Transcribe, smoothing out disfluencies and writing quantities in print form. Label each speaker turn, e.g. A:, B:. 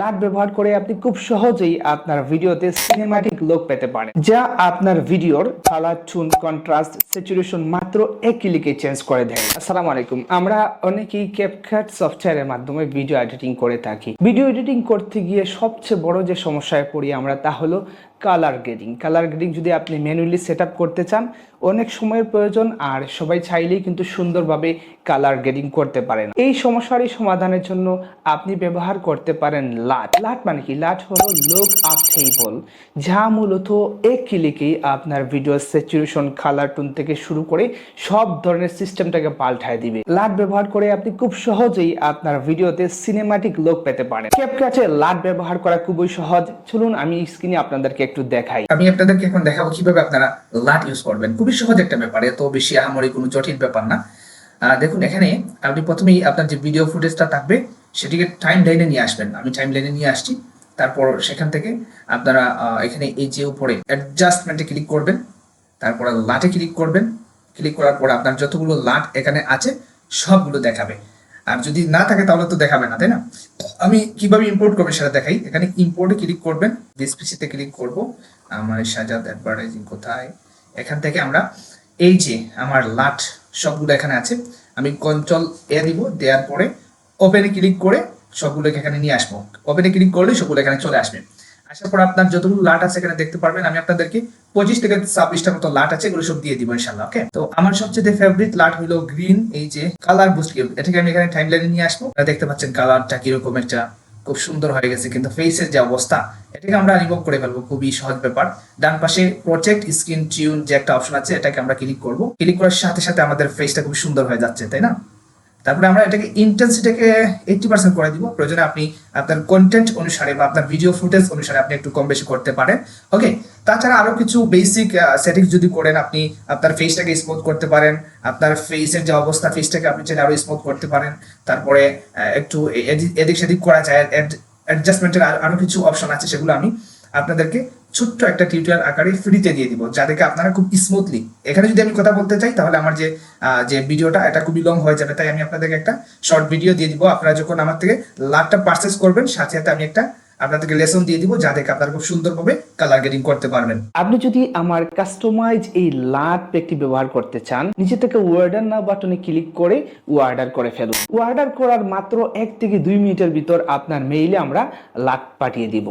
A: লাট ব্যবহার করে আপনি খুব সহজেই আপনার ভিডিওতে সিনেম্যাটিক লুক পেতে পারেন, যা আপনার ভিডিওর কালার, টোন, কন্ট্রাস্ট, স্যাচুরেশন মাত্র এক ক্লিকে চেঞ্জ করে দেয়। আসসালামু আলাইকুম। আমরা অনেকেই ক্যাপকাট সফটওয়্যারের মাধ্যমে ভিডিও এডিটিং করে থাকি। ভিডিও এডিটিং করতে গিয়ে সবচেয়ে বড় যে সমস্যায় পড়ি আমরা, তা হলো কালার গ্রেডিং। কালার গ্রেডিং যদি আপনি ম্যানুয়ালি সেট আপ করতে চান, অনেক সময়ের প্রয়োজন, আর সবাই চাইলেই কিন্তু সুন্দরভাবে কালার গ্রেডিং করতে পারেন। এই সমস্যারই সমাধানের জন্য আপনি ব্যবহার করতে পারেন লাট। লাট মানে কি? লাট হলো লুক আপ টেবল, যা মূলত এক ক্লিকেই আপনার ভিডিও স্যাচুরেশন, কালার, টোন থেকে শুরু করে সব ধরনের সিস্টেমটাকে পাল্টায় দিবে। লাট ব্যবহার করে আপনি খুব সহজেই আপনার ভিডিওতে সিনেম্যাটিক লুক পেতে পারেন। ক্যাপকাটে লাট ব্যবহার করা খুবই সহজ। চলুন আমি স্ক্রিনে আপনাদেরকে একটু দেখাই।
B: আমি আপনাদেরকে এখন দেখাবো কিভাবে আপনারা লাট ইউজ করবেন। খুবই সহজ একটা ব্যাপার, এত বেশি আহামরি কোনো জটিল ব্যাপার না। দেখুন, এখানে আপনি প্রথমেই আপনার যে ভিডিও ফুটেজটা থাকবে সেটিকে টাইম লাইনে নিয়ে আসবেন। আমি টাইম লাইনে নিয়ে আসছি। তারপর সেখান থেকে আপনারা এখানে এই যে উপরে অ্যাডজাস্টমেন্টে ক্লিক করবেন, তারপর লাটে ক্লিক করবেন। ক্লিক করার পর আপনার যতগুলো লাট এখানে আছে সবগুলো দেখাবে। আর যদি না থাকে তাহলে তো দেখাবে না, তাই না? আমি কিভাবে ইম্পোর্ট করবেন সেটা দেখাই। এখানে ইম্পোর্টে ক্লিক করবেন, ডিসপিসিতে ক্লিক করব। আমার সাজাদ অ্যাডভার্টাইজিং কোথায়? এখান থেকে আমরা এই যে আমার লাট সবগুলো এখানে আছে, আমি কন্ট্রোল এ দিব। দেওয়ার পরে ওপেনে ক্লিক করে সবগুলোকে এখানে নিয়ে আসবো। ওপেনে ক্লিক করলে সবগুলো এখানে চলে আসবে। আসার পর আপনার যতগুলো লাট আছে এখানে দেখতে পারবেন। আমি আপনাদেরকে 25 থেকে 26টা মতো লাট আছে, এগুলো সব দিয়ে দিব ইনশাআল্লাহ। ওকে, তো আমার সবচেয়ে ফেভারিট লাট হলো গ্রিন, এই যে কালার বুস্ট কিউব। এটাকে আমি এখানে টাইমলাইনে নিয়ে আসবো। দেখতে পাচ্ছেন কালারটা কিরকম একটা খুব সুন্দর হয়ে গেছে, কিন্তু ফেসের যে অবস্থা এটাকে আমরা রিমুভ করে ফেলবো। খুবই সহজ ব্যাপার। ডান পাশে প্রোটেক্ট স্ক্রিন টিউন যে একটা অপশন আছে, এটাকে আমরা ক্লিক করব। ক্লিক করার সাথে সাথে আমাদের ফেসটা খুব সুন্দর হয়ে যাচ্ছে, তাই না? তারপরে আমরা এটাকে ইন্টেন্সিটিকে 80% করে দিব। প্রয়োজনে আপনি আপনার কন্টেন্ট অনুসারে বা আপনার ভিডিও ফুটেজ অনুসারে আপনি একটু কম বেশি করতে পারেন। ওকে, তাছাড়া আরো কিছু বেসিক সেটিংস যদি করেন, আপনি আপনার ফেসটাকে স্মুথ করতে পারেন। আপনার ফেসের যে অবস্থা, ফেসটাকে আপনি চাইলে আরো স্মুথ করতে পারেন। তারপরে একটু এদিক সেদিক করা যায়। অ্যাডজাস্টমেন্টের আরো কিছু অপশন আছে, সেগুলো আমি আপনাদেরকে ছোট্ট একটা টিউটোরিয়াল আকারে ফ্রিতে দিয়ে দিব, যাদেরকে আপনারা খুব স্মুথলি। এখানে যদি আমি কথা বলতে চাই তাহলে আমার যে ভিডিওটা এটা খুবই লং হয়ে যাবে, তাই আমি আপনাদেরকে একটা শর্ট ভিডিও দিয়ে দিব। আপনারা যখন আমার থেকে লাটটা পারচেজ করবেন, সাথে সাথে আমি একটা আপনাদেরকে লেসন দিয়ে দিব, যাদেরকে আপনারা খুব সুন্দরভাবে কালার গ্রেডিং করতে পারবেন।
A: আপনি যদি আমার কাস্টমাইজ এই লাট প্যাকটি ব্যবহার করতে চান, নিচে থেকে অর্ডার নাও বাটনে ক্লিক করে অর্ডার করে ফেলুন। অর্ডার করার মাত্র 1 থেকে 2 মিনিটের ভিতর আপনার মেইলে আমরা লাট পাঠিয়ে দিব।